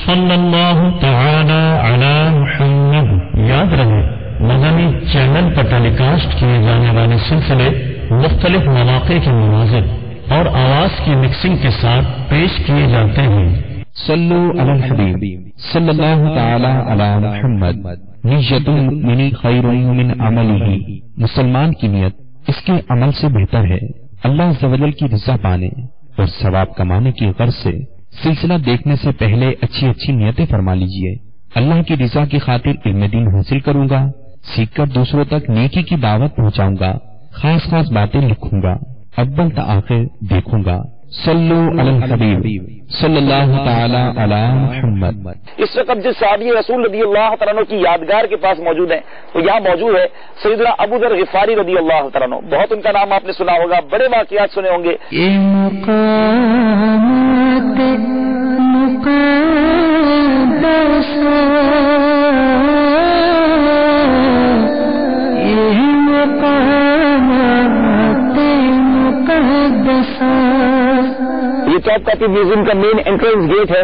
صلی اللہ تعالی علی محمد. یاد رہے مدنی چینل پر ٹیلی کاسٹ کیے جانے والے سلسلے مختلف مواقع کے مناظر اور آواز کی مکسنگ کے ساتھ پیش کیے جاتے ہیں. صلو علی الحبیب صلی اللہ تعالی علی محمد. نیت المؤمن خیر من عملہ. مسلمان کی نیت اس کے عمل سے بہتر ہے. اللہ عز و جل کی رضا پانے اور ثواب کمانے کی غرض سے سلسلہ دیکھنے سے پہلے اچھی اچھی نیتیں فرما لیجئے. اللہ کی رضا کی خاطر علم دین حاصل کروں گا، سیکھ کر دوسروں تک نیکی کی دعوت پہنچاؤں گا، خاص خاص باتیں لکھوں گا، اول تا آخر دیکھوں گا. صلو علی الحبیب صلی اللہ تعالی علی محمد. اس وقت جس صحابی رسول رضی اللہ تعالیٰ عنہ کی یادگار کے پاس موجود ہیں وہ یہاں موجود ہے سیدنا ابو ذر غفاری رضی اللہ تعالیٰ عنہ. بہت ان کا نام آپ نے سنا ہوگا، بڑے واقعات سنے ہوں گے. یہ ٹاپ کاپی میوزیم کا مین انٹرنس گیٹ ہے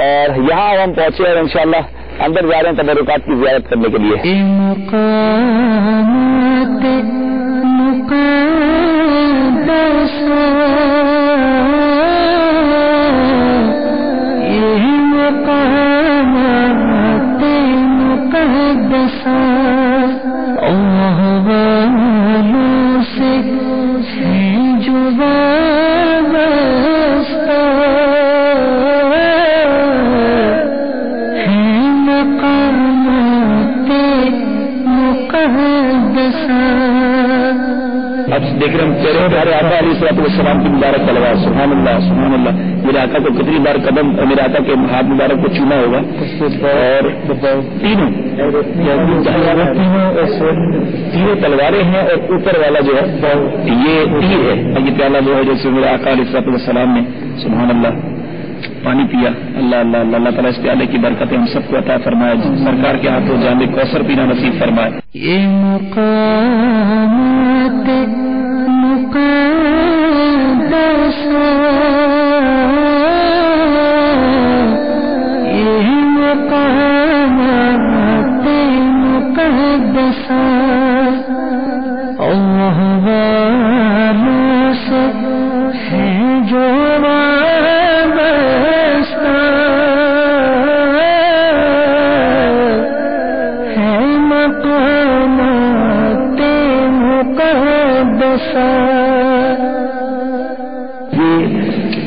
اور یہاں ہم پہنچے اور انشاءاللہ اندر جا رہے ہیں تبرکات کی زیارت کرنے کے لیے. اب دیکھ رہے ہم تیرے پیارے آقا علیہ الصلوۃ والسلام کی مبارک تلوار. سبحان اللہ سبحان اللہ. میرے آقا کو کتنی بار قدم میرے آقا کے ہاتھ مبارک کو چوما ہوگا. اور تینوں تلواریں ہیں اور اوپر والا جو ہے یہ تیر ہے. یہ پیالہ جو ہے جیسے میرے آقا علیہ الصلوۃ والسلام نے سبحان اللہ پانی پیا. اللہ اللہ اللہ اللہ تعالیٰ اس پیالے کی برکتیں ہم سب کو عطا فرمائے. سرکار کے ہاتھوں جام کوثر پینا نصیب فرمائے.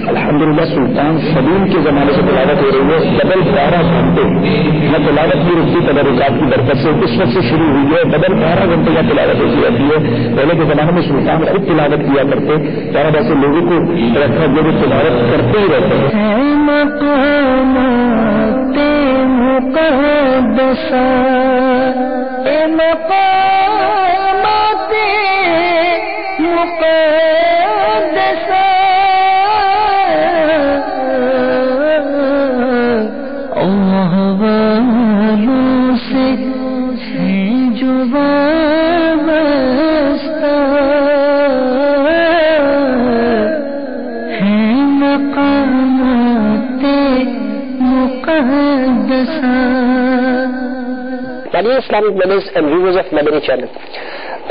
الحمدللہ سلطان سلیم کے زمانے سے تلاوت ہو رہی ہے. ڈبل 12 گھنٹے یہ تلاوت کی رکھی تبرکات کی برکت سے اس وقت سے شروع ہوئی ہے. ڈبل 12 گھنٹے یہ تلاوت ہوتی رہتی ہے. پہلے کے زمانے میں سلطان خود تلاوت کیا کرتے، طرح ایسے لوگوں کو رکھا جو تلاوت کرتے ہی رہتے ہیں. Islamic brothers and viewers of Madani channel.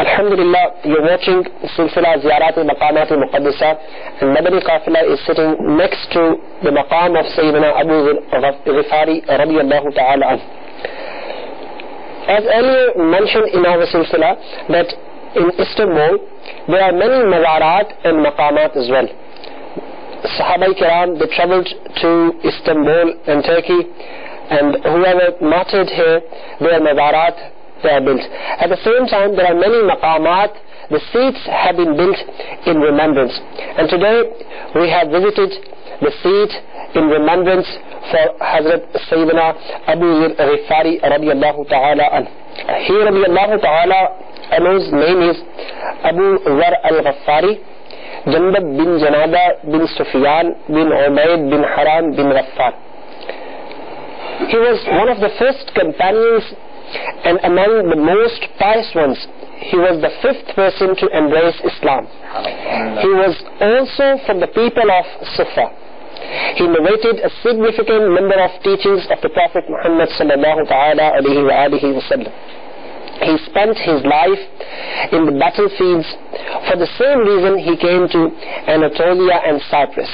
Alhamdulillah, you're watching Silsila Ziyarat Maqamat Muqaddasa and Madani Qafila is sitting next to the maqam of Sayyidina Abu Ghifari radiyallahu ta'ala anhu. As earlier mentioned in our Silsila that in Istanbul there are many mazarat and maqamat as well. Sahaba Kiram, they traveled to Istanbul and Turkey, and whoever martyred here, their mazarat, they are built. At the same time, there are many maqamat, the seats have been built in remembrance. And today, we have visited the seat in remembrance for Hazrat Sayyidina Abu Ghifari radiyallahu ta'ala anhu. He radiyallahu ta'ala anhu's name is Abu Dhar al-Ghaffari, Jandab bin Janada bin Sufyan bin Ubayd bin Haram bin Ghaffar. He was one of the first companions and among the most pious ones. He was the 5th person to embrace Islam. He was also from the people of Sufa. he narrated a significant number of teachings of the Prophet Muhammad sallallahu ta'ala alayhi wa alihi wa sallam. He spent his life in the battlefields. For the same reason he came to Anatolia and Cyprus.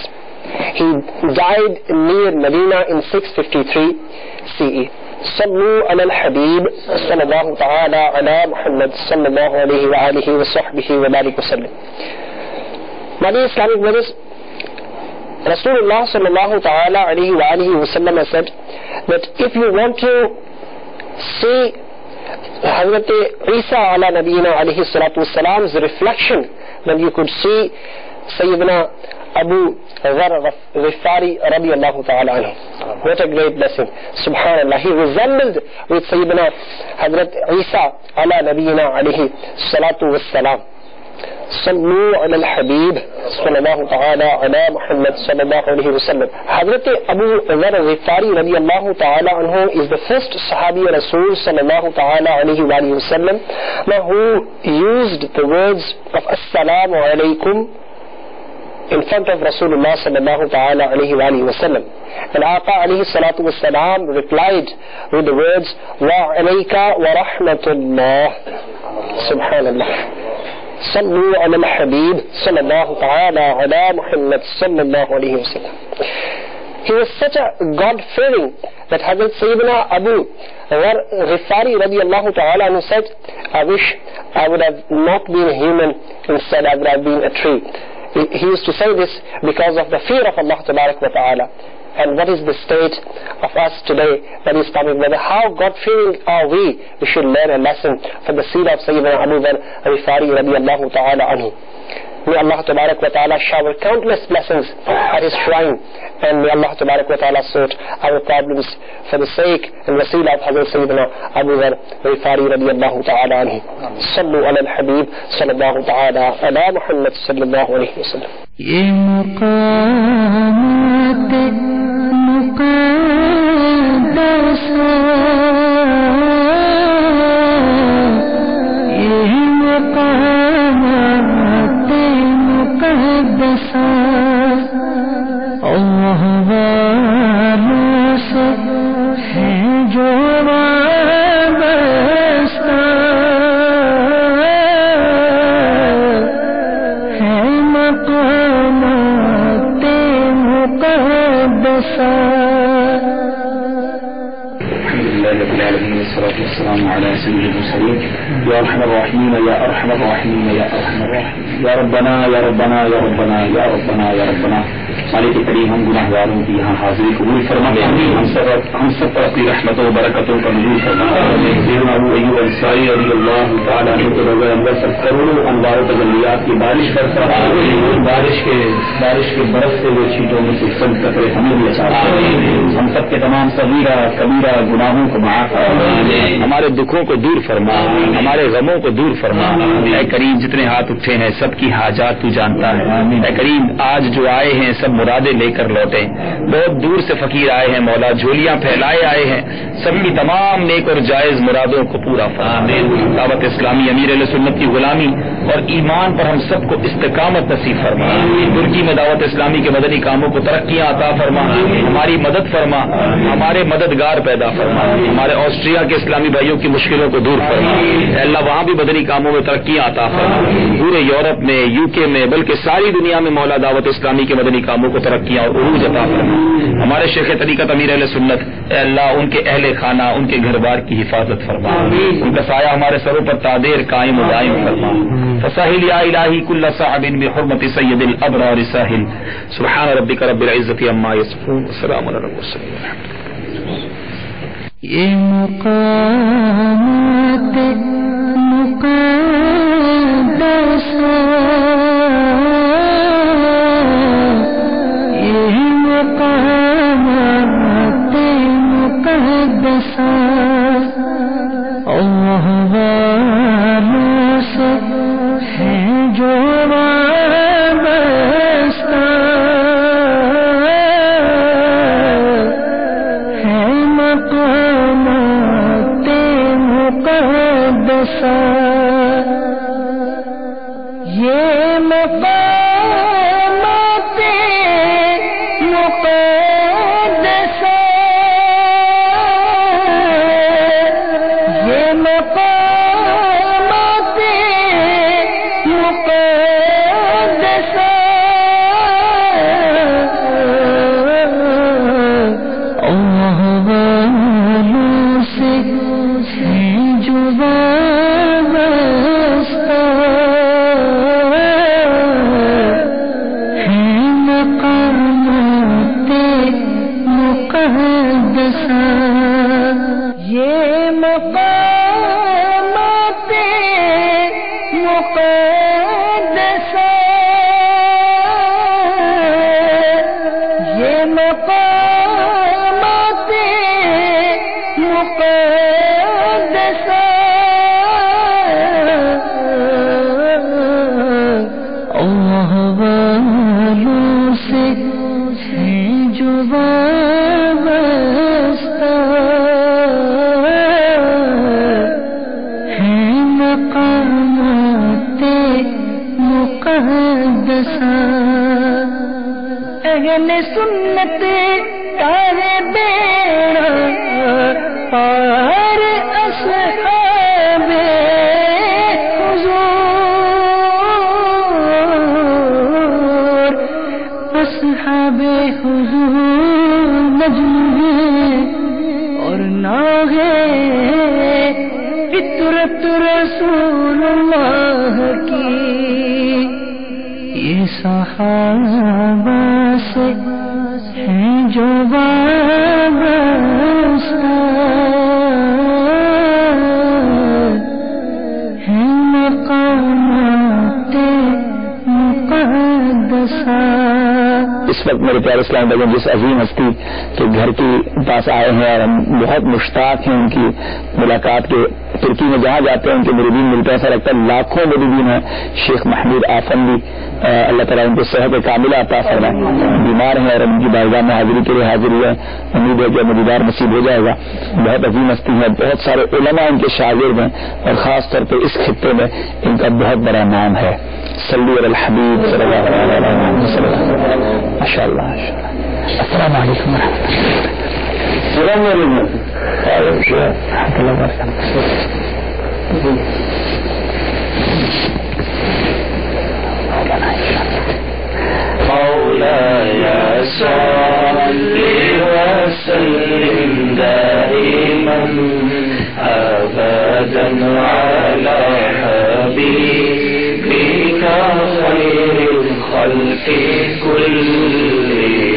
He died near Medina in 653 CE. صلوا على الحبيب صلى الله تعالى على محمد صلى الله عليه وآله وصحبه وبارك وسلم. My dear Islamic brothers, Rasulullah sallallahu ta'ala alayhi wa alihi wa sallam has said that if you want to see Hazrat Isa ala Nabiyina alayhi salatu wassalam's reflection, then you could see Sayyidina Abu Dharr Ghifari radiyallahu ta'ala anhu. What a great blessing. Subhanallah. He resembled with Sayyidina Hazrat Isa ala Nabiyina alayhi salatu wassalam. صلوا على الحبيب صلى الله تعالى على محمد صلى الله عليه وسلم. Hazrat Abu Dharr Ghifari radiyallahu ta'ala anhu is the first Sahabi Rasul sallallahu ta'ala alayhi wa sallam who used the words of Assalamu alaykum in front of Rasulullah sallallahu ta'ala alayhi wa sallam. And Aqa alayhi salatu wa salam replied with the words wa alayka wa rahmatullah. Subhanallah. صلوا على الحبيب صلى الله تعالى على محمد صلى الله عليه وسلم. He was such a God-fearing that Hazrat Sayyidina Abu Dharr Ghifari radiyallahu ta'ala anhu said, I wish I would have not been a human, instead I would have been a tree. He used to say this because of the fear of Allah tabarak wa ta'ala. And what is the state of us today that is coming? Whether how God-fearing are we? We should learn a lesson from the seed of Sayyidina Abu Dharr Ghifari radiyallahu ta'ala anhu. May Allah tabarak wa ta'ala shower countless blessings at His shrine, and may Allah tabarak wa ta'ala sort our problems for the sake and wasila of Hazrat Sayyidina Abu Dharr Ghifari radiyallahu ta'ala anhu. Sallu ala al-Habib sallallahu ta'ala ala Muhammad sallallahu alayhi wa sallam. Ye muqamat muqaddasa, ye muqamat muqaddasa, Allah waalon se hai jo wabasta, hai maqamat muqaddasa. والصلاة والسلام على سيد المرسلين. يا أرحم الراحمين يا أرحم الراحمين يا أرحم الراحمين. يا ربنا يا ربنا يا ربنا يا ربنا يا ربنا. مالک کریم ہم گناہگاروں کی یہاں حاضری قبول فرما. ہم سب پر اپنی رحمتوں و برکتوں کا نزول فرما. سیدنا ابو ایوب انصاری رضی اللہ تعالیٰ عنہ کے روضہ انور سے کروڑوں انوار و تجلیات کی بارش کرتا ہے. بارش کے برف سے وہ چھینٹوں میں سے سب قطرے ہمیں بھی عطا فرما. ہم سب کے تمام صغیرہ کبیرہ گناہوں کو معاف فرما. ہمارے دکھوں کو دور فرما, ہمارے غموں کو دور فرما. اے کریم جتنے ہاتھ اٹھے ہیں سب کی حاجات تو جانتا ہے. اے کریم آج جو آئے ہیں سب مرادیں لے کر لوٹیں. بہت دور سے فقیر آئے ہیں مولا, جھولیاں پھیلائے آئے ہیں. سب کی تمام نیک اور جائز مرادوں کو پورا فرما. دعوت اسلامی امیر اہل سنت کی غلامی اور ایمان پر ہم سب کو استقامت نصیب فرما. ترکی میں دعوت اسلامی کے مدنی کاموں کو ترقیاں عطا فرما. ہماری مدد فرما, ہمارے مددگار پیدا فرما. ہمارے آسٹریا کے اسلامی بھائیوں کی مشکلوں کو دور فرما. اے اللہ وہاں بھی مدنی کاموں میں ترقیاں عطا فرما. پورے یورپ میں, UK میں, بلکہ ساری دنیا میں مولا دعوت اسلامی کے مدنی کاموں کو ترقیاں اور عروج عطا فرما. ہمارے شیخ طریقت امیر اہل سنت, اے اللہ ان کے اہل خانہ, ان کے گھر بار کی حفاظت فرما. ان کا سایہ ہمارے سروں پر تادیر قائم و دائم فرما. فساحل یا الہی کل صعب بحرمت سید الابرار ساحل. سبحان ربک رب العزت عما یصفون وسلام علی المرسلین. یہ مقامات مقدسہ, یہ مقامات مقدسہ, اللہ والوں سے ہے جو وابستہ, ہے مقامات مقدسہ. یہ مقدسہ یہ مقامات مقدسہ یہ مقامات مقدسہ اللہ والوں سے ہے جو وابستہ ہے مقامات مقدسہ اہل سنت تارے بیڑا پار اصحاب حضور اصحاب حضور نجم اور ناغے فطرت رسول اللہ کی یہ صحابہ سے ہیں جو وابستہ ہیں مقامات مقدسہ. اس وقت میرے پیارے اسلام بھائیوں جس عظیم ہستی کے گھر کے پاس آئے ہیں اور ہم بہت مشتاق ہیں ان کی ملاقات کے. ترکی میں جہاں جاتے ہیں ان کے مریدین ملتے ہیں، ایسا لگتا ہے لاکھوں مریدین ہیں. شیخ محمود آفندی اللہ تعالیٰ ان کو صحت کاملہ عطا فرمائے. بیمار ہیں اور ان کی بارگاہ میں حاضری کے لیے حاضر ہوئے ہیں. امید ہے کہ مدیدار نصیب ہو جائے گا. بہت عظیم ہستی ہیں، بہت سارے علماء ان کے شاگرد ہیں اور خاص طور پہ اس خطے میں ان کا بہت بڑا نام ہے. صلی علی الحبیب صلی اللہ علیہ وسلم. ماشاء اللہ. السلام علیکم السلام علیکم مولاي صل وسلم دائما أبدا على حبيبك خير الخلق كلهم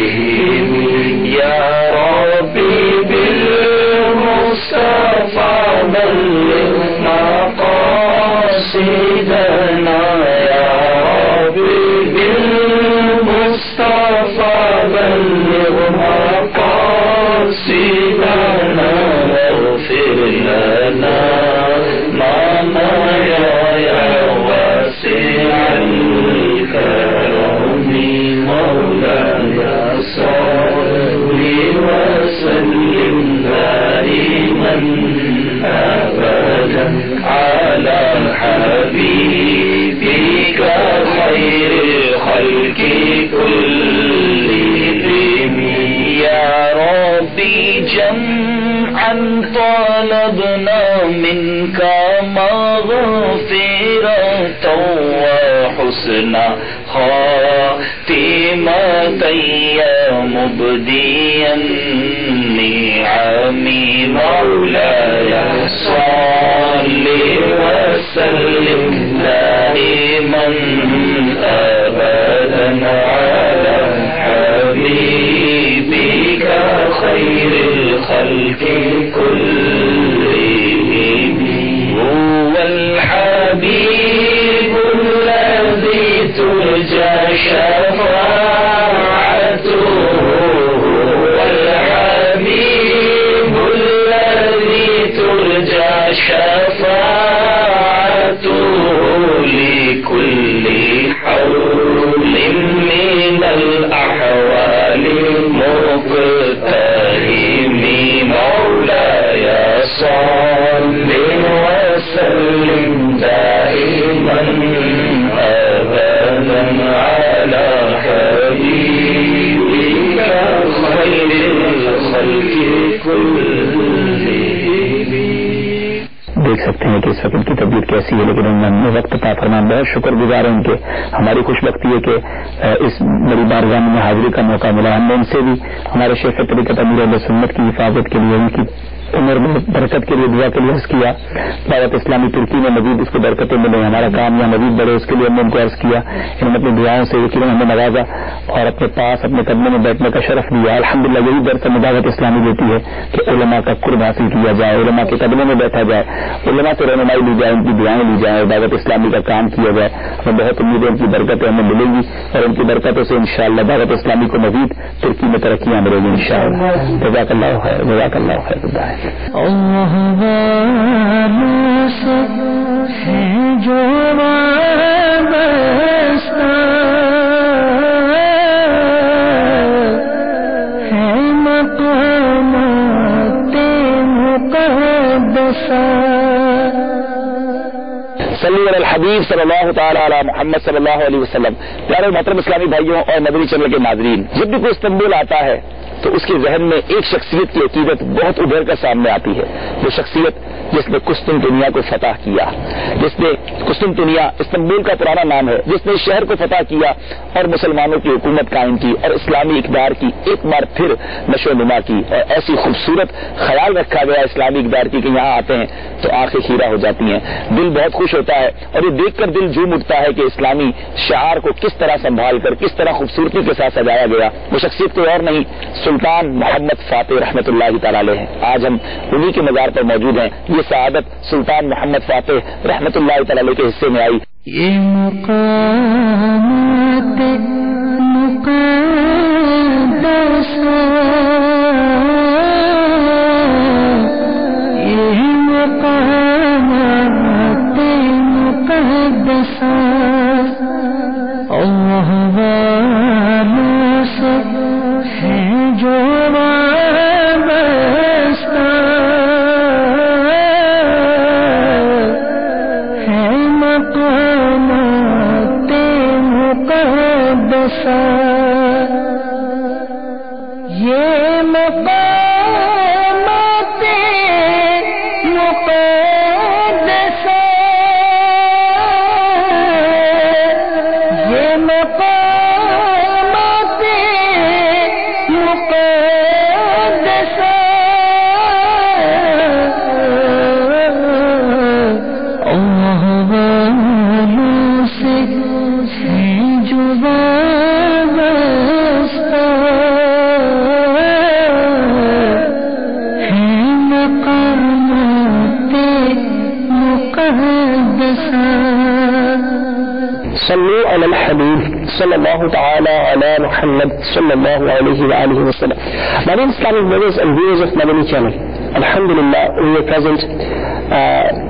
يا ربي بالمصطفى بلغ مقاصدنا يا ربي بالمصطفى بلغ مقاصدنا واغفر لنا ما نرى يا واسع الكرم مولاي صل وسلم دائما أبدا على حبيبك خير الخلق كلهم يا ربي جمعا طلبنا منك مغفرة وحسنا خاتمة يا مبديا نعمي مولاي صل وسلم دائما أبدا على حبيبك خير الخلق كلهم هو الحبيب الذي ترجى شفاعته هو الحبيب الذي ترجى شفاعته لكل حول من الأحوال مقتهم مولاي صل وسلم دائما أبدا على حبيبك خير الخلق كلهم. دیکھ سکتے سکتے ہیں کہ اس وقت ان کی طبیعت کیسی ہے، لیکن انہوں نے وقت عطا فرمایا. بہت شکر گزار ہیں ان کے. ہماری خوش بختی ہے کہ اس بڑی بارگاہ میں حاضری کا موقع ملا. ہم نے ان سے بھی ہمارے شیخ طریقت امیر اہل سنت کی حفاظت کے لیے، ان کی عمر میں برکت کے لیے دعا کے لیے عرض کیا. دعوت اسلامی ترکی میں مزید اس کو برکتیں ملیں، ہمارا کام یہاں مزید بڑھے، اس کے لیے ہم نے ان کو عرض کیا. انہوں نے اپنی دعاؤں سے یقیناً ہمیں نوازا اور اپنے پاس اپنے قدموں میں بیٹھنے کا شرف دیا. الحمدللہ یہی درس ہمیں دعوت اسلامی دیتی ہے کہ علماء کا قرب حاصل کیا جائے، علماء کے قدموں میں بیٹھا جائے، علماء سے رہنمائی لی جائے، ان کی دعائیں لی جائیں، دعوت اسلامی کا کام کیا جائے. ہمیں بہت امید ہے ان کی برکتیں ہمیں ملیں گی اور ان کی برکتوں سے انشاءاللہ دعوت اسلامی کو مزید ترکی میں ترقیاں ملیں گی انشاءاللہ. جزاک اللہ خیر، جزاک اللہ خیر. سے ہے جو وابستہ ہے مقامات مقدسہ. صلی علی الحبیب صلی اللہ تعالی علی محمد صلی اللہ علیہ وسلم. پیارے محترم اسلامی بھائیوں اور مدنی چینل کے ناظرین، جب بھی کوئی استنبول آتا ہے تو اس کے ذہن میں ایک شخصیت کی عقیدت بہت ابھر کر سامنے آتی ہے. وہ شخصیت جس نے قسطنطنیہ کو فتح کیا، جس نے قسطنطنیہ استنبول کا پرانا نام ہے، جس نے شہر کو فتح کیا اور مسلمانوں کی حکومت قائم کی اور اسلامی اقدار کی ایک بار پھر نشو و نما کی. اور ایسی خوبصورت خیال رکھا گیا اسلامی اقدار کی کہ یہاں آتے ہیں تو آنکھیں خیرہ ہو جاتی ہیں، دل بہت خوش ہوتا ہے اور یہ دیکھ کر دل جھوم اٹھتا ہے کہ اسلامی شعار کو کس طرح سنبھال کر کس طرح خوبصورتی کے ساتھ سجایا گیا. وہ شخصیت کوئی اور نہیں، سلطان محمد فاتح رحمۃ اللہ تعالی علیہ ہیں. آج ہم انہی کے مزار پر موجود ہیں. یہ سعادت سلطان محمد فاتح رحمۃ اللہ تعالی علیہ کے حصے میں آئی. یہ مقامات مقدسہ، یہ مقامات مقدسہ اللہ والوں سے ہے جو وابستہ ہے مقامات مقدسہ. یہ مقامات مقدسہ، یہ مقامات مقدسہ اللہ والوں سے ہے جو وابستہ ہے مقامات مقدسہ. صلو علی الحبیب صلی اللہ تعالی علی محمد صلی اللہ علیہ وآلہ وسلم. My name is Islamic brothers and viewers of Madani channel. Alhamdulillah, we are present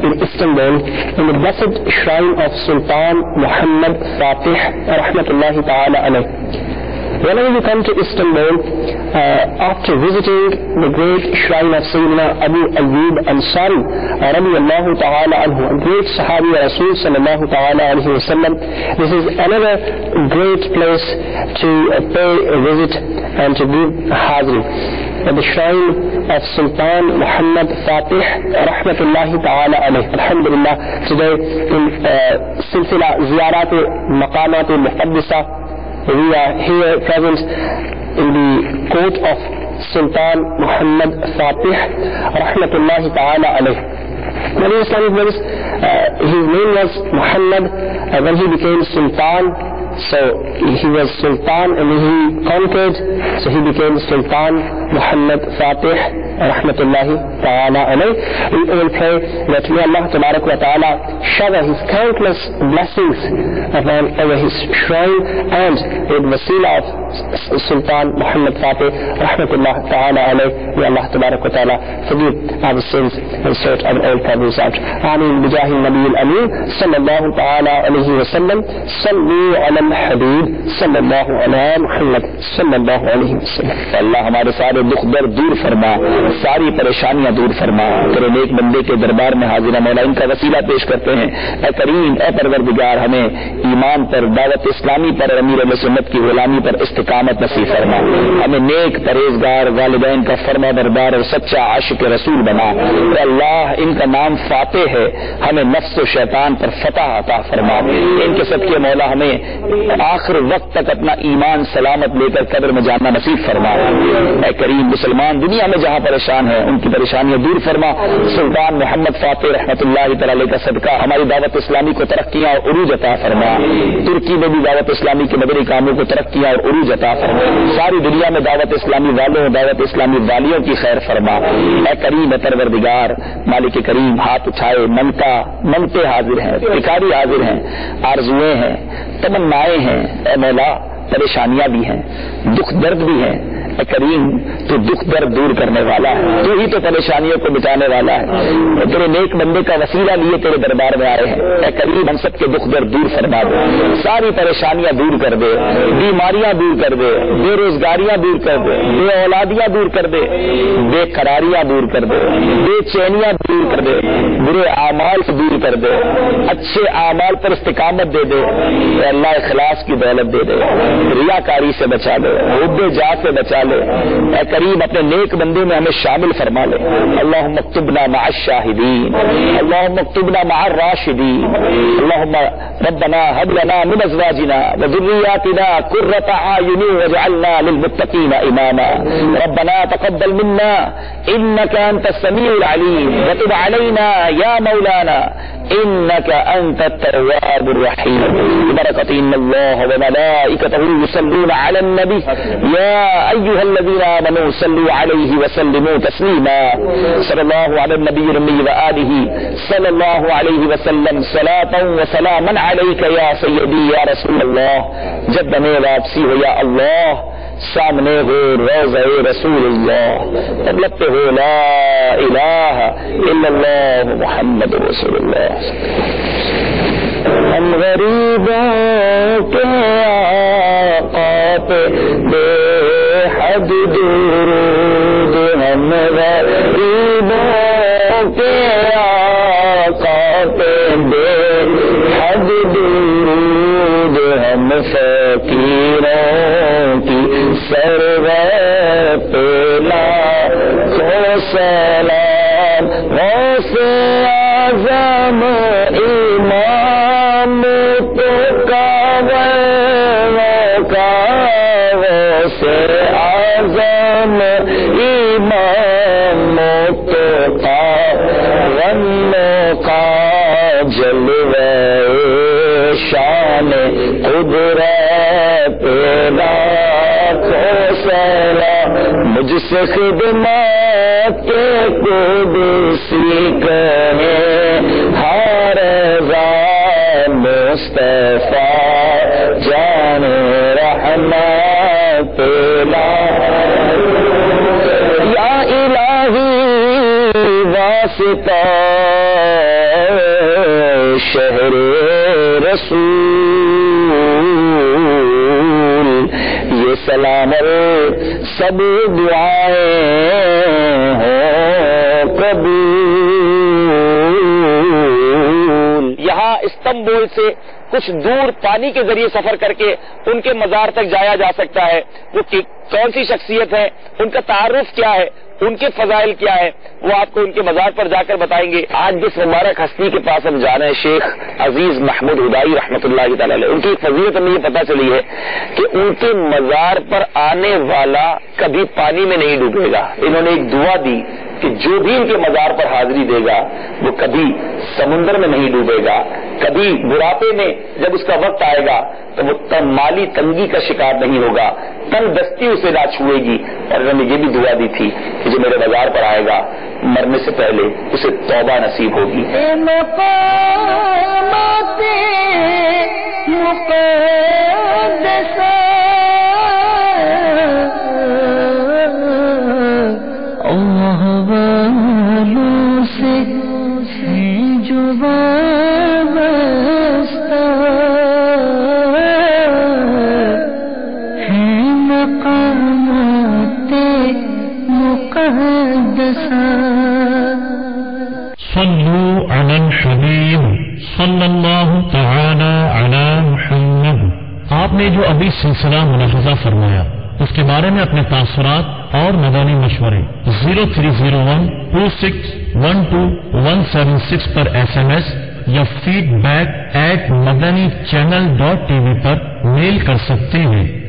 in Istanbul in the blessed shrine of Sultan Muhammad Fatih rahmatullahi ta'ala alayh. Whenever you come to Istanbul, after visiting the great shrine of Sayyidina Abu Ayyub Ansari radiyallahu ta'ala anhu, a great Sahabi Rasul sallallahu ta'ala alayhi wa sallam, this is another great place to pay a visit and to give Hazri. At the shrine of Sultan Muhammad Fatih rahmatullahi ta'ala alayh. Alhamdulillah, today in Silsila Ziyarat Maqamat Muqaddisa, we are here present in the court of Sultan Muhammad Fatih rahmatullahi ta'ala alayh. Many Islamic brothers, his name was Muhammad when he became Sultan. So he was Sultan and then he conquered, so he became Sultan Muhammad Fatih rahmatullahi ta'ala alayh. We all pray that may Allah tabarak wa ta'ala shower his countless blessings upon over his shrine and with wasila of Sultan Muhammad Fatih rahmatullah ta'ala alayh. May Allah tabarak wa ta'ala forgive our sins and sort our all troubles out. Ameen bijahi nabi al-ameen sallallahu ta'ala alayhi wa sallam. Sallu ala الحبیب صلی اللہ علیہ محمد صلی اللہ علیہ وسلم. اللہ ہمارے سارے دکھ درد دور فرما, ساری پریشانیاں دور فرما. تیرے نیک بندے کے دربار میں حاضر مولا ان کا وسیلہ پیش کرتے ہیں. اے کریم, اے پروردگار, ہمیں ایمان پر, دعوت اسلامی پر, امیر علیہ سنت کی غلامی پر استقامت نصیب فرما. ہمیں نیک پرہیزگار, والدین کا فرما بردار اور سچا عاشق رسول بنا. اے اللہ, ان کا نام فاتح ہے, ہمیں نفس و شیطان پر فتح عطا فرما. ان کے صدقے مولا ہمیں آخر وقت تک اپنا ایمان سلامت لے کر قبر میں جانا نصیب فرما. اے کریم, مسلمان دنیا میں جہاں پریشان ہیں ان کی پریشانیاں دور فرما. سلطان محمد فاتح رحمۃ اللہ تعالی کا صدقہ ہماری دعوت اسلامی کو ترقیاں اور عروج عطا فرما. ترکی میں بھی دعوت اسلامی کے مدنی کاموں کو ترقیاں اور عروج عطا فرما. ساری دنیا میں دعوت اسلامی والوں, دعوت اسلامی والیوں کی خیر فرما. اے کریم, اے پروردگار, مالک کریم, ہاتھ اٹھائے منگتے حاضر ہیں, بھکاری حاضر ہیں, آرزویں ہیں, تمنائیں ہیں. اے مولا, پریشانیاں بھی ہیں, دکھ درد بھی ہیں. اے کریم, تو دکھ درد دور کرنے والا ہے, تو ہی تو پریشانیوں کو مٹانے والا ہے. تیرے نیک بندے کا وسیلہ لیے تیرے دربار میں آئے ہیں. اے کریم, ہم سب کے دکھ درد دور فرما دے, ساری پریشانیاں دور کر دے, بیماریاں دور کر دے, بے روزگاریاں دور کر دے, بے اولادیاں دور کر دے, بے قراریاں دور کر دے, بے چینیاں دور کر دے, برے اعمال سے دور کر دے, اچھے اعمال پر استقامت دے دے. اے اللہ, اخلاص کی دولت دے دے, ریاکاری سے بچا لے, حب جات سے بچا لے. اے کریم, اپنے نیک بندے میں ہمیں شامل فرما لے. اللہم اکتبنا مع الشاہدین, اللہم اکتبنا مع الراشدین. اللہم ربنا هب لنا من ازواجنا وذریاتنا قرۃ اعین واجعلنا للمتقین اماما. ربنا تقبل منا انک انت السمیع العلیم وتب علینا یا مولانا انک انت التواب الرحیم. برکۃ ان اللہ وملائکتہ یصلون علی النبی یا ایها الذين آمنوا صلوا عليه وسلموا تسليما. صلى الله على النبي الأمي وآله صلى الله عليه وسلم صلاة وسلاما عليك يا سيدي يا رسول الله. جب میں واپسی ہو یا اللہ, سامنے ہو روضہ رسول اللہ, لگتے ہو لا الہ الا اللہ محمد رسول اللہ. ہم غریبوں کے آقا پہ بے حد درود, ہم غریبوں کے آقا پہ بے حد درود, ہم فقیروں کی سرور پہ لاکھوں سلام. غوث اعظم امام تو غوث اعظم امام تو کا جلوہ شان قدرت لاکھوں سلام. مجھ سے خدمت کے قدسی کہیں ہر مصطفیٰ جان رحمت یا الہی واسطہ شہر رسول. یہ سلام سب دعائیں ہوں قبول. یہاں استنبول سے کچھ دور پانی کے ذریعے سفر کر کے ان کے مزار تک جایا جا سکتا ہے. وہ کون سی شخصیت ہے, ان کا تعارف کیا ہے, ان کے فضائل کیا ہے, وہ آپ کو ان کے مزار پر جا کر بتائیں گے. آج جس مبارک ہستی کے پاس ہم جا رہے ہیں, شیخ عزیز محمود ہدائی رحمۃ اللہ تعالی علیہ, ان کی فضیلت ہمیں یہ پتہ چلی ہے کہ ان کے مزار پر آنے والا کبھی پانی میں نہیں ڈوبے گا. انہوں نے ایک دعا دی کہ جو بھی ان کے مزار پر حاضری دے گا وہ کبھی سمندر میں نہیں ڈوبے گا, کبھی بڑھاپے میں جب اس کا وقت آئے گا تو وہ مالی تنگی کا شکار نہیں ہوگا, تن دستی اسے نہ چھوئے گی. اور انہوں نے یہ بھی دعا دی تھی کہ جو میرے مزار پر آئے گا مرنے سے پہلے اسے توبہ نصیب ہوگی. مقدسا صلوا علی الحبیب صلی اللہ تعالی علی محمد. آپ نے جو ابھی سلسلہ ملاحظہ فرمایا اس کے بارے میں اپنے تاثرات اور مدنی مشورے 030126127176 پر SMS یا feedback@madanichannel.tv پر میل کر سکتے ہیں.